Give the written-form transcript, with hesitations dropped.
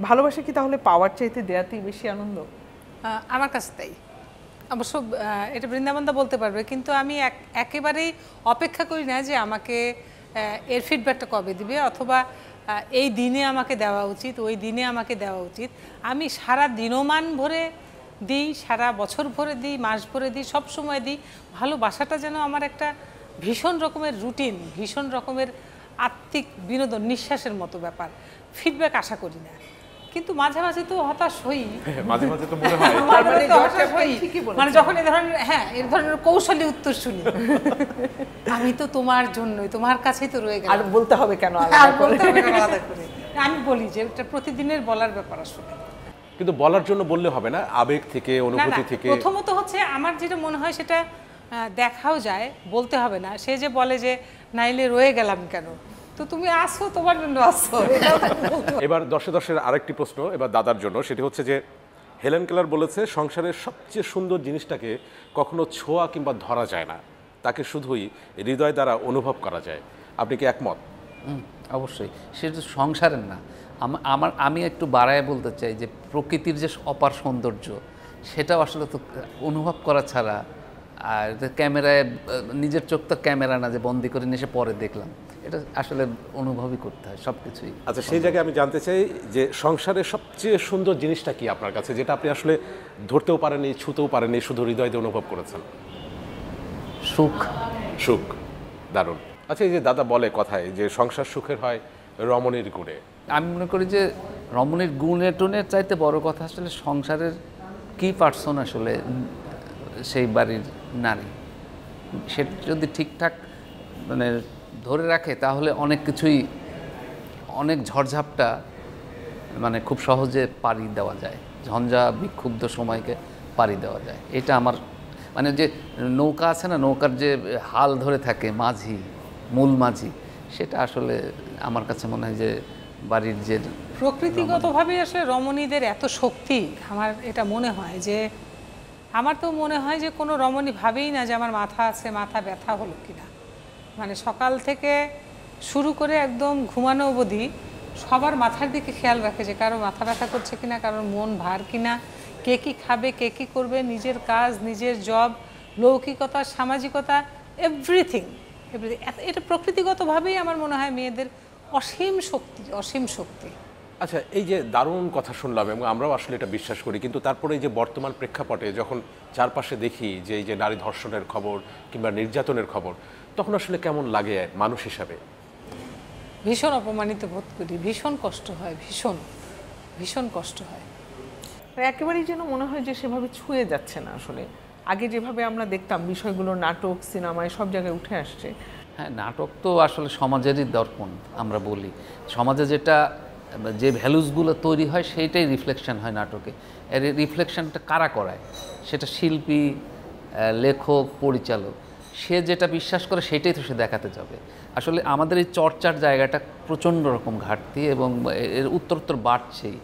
ভালোবাসা কি তাহলে পাওয়ার চাইতে দেয়াতেই বেশি আনন্দ? আমার কাছে তাই। অবশ্য এটা বৃন্দাবনদা বলতে পারবে, কিন্তু আমি একেবারেই অপেক্ষা করি না যে আমাকে এর ফিডব্যাকটা কবে দিবে, অথবা এই দিনে আমাকে দেওয়া উচিত, ওই দিনে আমাকে দেওয়া উচিত। আমি সারা দিনমান ভরে দিই, সারা বছর ভরে দিই, মাস ভরে দিই, সব সময় দিই। ভালোবাসাটা যেন আমার একটা ভীষণ রকমের রুটিন, ভীষণ রকমের আত্মিক বিনোদন, নিঃশ্বাসের মতো ব্যাপার। ফিডব্যাক আশা করি না, কিন্তু মাঝে মাঝে তো হতাশ হই। মাঝে মাঝে তো মনে হয় মানে যখন এই ধরনের কৌশলী উত্তর শুনি, আমি তো তোমার জন্যই, তোমার কাছেই তো রয়ে গেলাম, আর বলতে হবে কেন আলাদা করে? আমি বলি যে এটা প্রতিদিনের বলার ব্যাপার আসলে। কিন্তু বলার জন্য বললে হবে না, আবেগ থেকে, অনুভূতি থেকে। প্রথমত হচ্ছে আমার যেটা মনে হয় সেটা দেখাও যায়, বলতে হবে না। সে যে বলে যে নাইলে রয়ে গেলাম কেন, তো তুমি আসো, তোমার জন্য আসো। এবার দশের আরেকটি প্রশ্ন এবার দাদার জন্য, সেটি হচ্ছে যে হেলেন কেলার বলেছে সংসারের সবচেয়ে সুন্দর জিনিসটাকে কখনো ছোঁয়া কিংবা ধরা যায় না, তাকে শুধুই হৃদয় দ্বারা অনুভব করা যায়। আপনি কি একমত? অবশ্যই। সেটা সংসারের না, আমি একটু বাড়ায় বলতে চাই যে প্রকৃতির যে অপার সৌন্দর্য, সেটাও আসলে তো অনুভব করা ছাড়া, আর ক্যামেরায় নিজের চোখ তো ক্যামেরা না যে বন্দি করে নিয়ে এসে পরে দেখলাম, এটা আসলে অনুভবই করতে হয় সব কিছুই। আচ্ছা, সেই জায়গায় আমি জানতে চাই যে সংসারের সবচেয়ে সুন্দর জিনিসটা কি আপনার কাছে, যেটা আপনি আসলে ধরতেও পারেননি, ছুঁতেও পারেননি, শুধু হৃদয় দিয়ে অনুভব করেছেন? সুখ। সুখ, দারুণ। আচ্ছা, এই যে দাদা বলে কথায় যে সংসার সুখের হয় রমণীর গুণে, আমি মনে করি যে রমণীর গুণে টুনের চাইতে বড় কথা আসলে সংসারের কি পার্সন আসলে সেই বাড়ির নারী, সে যদি ঠিকঠাক মানে ধরে রাখে তাহলে অনেক কিছুই, অনেক ঝড়ঝাপটা মানে খুব সহজে পাড়ি দেওয়া যায়, ঝঞ্ঝা বিক্ষুব্ধ সময়কে পাড়ি দেওয়া যায়। এটা আমার মানে যে নৌকা আছে না, নৌকার যে হাল ধরে থাকে মাঝি, মূল মাঝি, সেটা আসলে আমার কাছে মনে হয় যে বাড়ির যে প্রকৃতিগতভাবে আসলে রমণীদের এত শক্তি, আমার এটা মনে হয় যে, আমার তো মনে হয় যে কোনো রমণী ভাবেই না যে আমার মাথা আছে, মাথা ব্যথা হলো কিনা। মানে সকাল থেকে শুরু করে একদম ঘুমানো অবধি সবার মাথার দিকে খেয়াল রাখে যে কারো মাথা ব্যথা করছে কিনা, কারোর মন ভার কিনা, কে কী খাবে, কে কী করবে, নিজের কাজ, নিজের জব, লৌকিকতা, সামাজিকতা, এভরিথিং। এটা প্রকৃতিগতভাবেই আমার মনে হয় মেয়েদের অসীম শক্তি, অসীম শক্তি। আচ্ছা, এই যে দারুণ কথা শুনলাম এবং আমরাও আসলে এটা বিশ্বাস করি, কিন্তু তারপরে এই যে বর্তমান প্রেক্ষাপটে যখন চারপাশে দেখি যে এই যে নারী ধর্ষণের খবর কিংবা নির্যাতনের খবর, তখন আসলে কেমন লাগে মানুষ হিসাবে? ভীষণ অপমানিত বোধ করি, ভীষণ কষ্ট হয়, ভীষণ ভীষণ কষ্ট হয়। একেবারেই যেন মনে হয় যে সেভাবে ছুঁয়ে যাচ্ছে না আসলে। আগে যেভাবে আমরা দেখতাম বিষয়গুলো নাটক, সিনেমায় সব জায়গায় উঠে আসছে। হ্যাঁ, নাটক তো আসলে সমাজেরই দর্পণ। আমরা বলি সমাজে যে ভ্যালুসগুলো তৈরি হয় সেইটাই রিফ্লেকশন হয় নাটকে। এর রিফ্লেকশনটা কারা করায়? সেটা শিল্পী, লেখক, পরিচালক। সে যেটা বিশ্বাস করে সেটাই তো সে দেখাতে যাবে। আসলে আমাদের এই চর্চার জায়গাটা প্রচণ্ড রকম ঘাটতি এবং এর উত্তরোত্তর বাড়ছেই।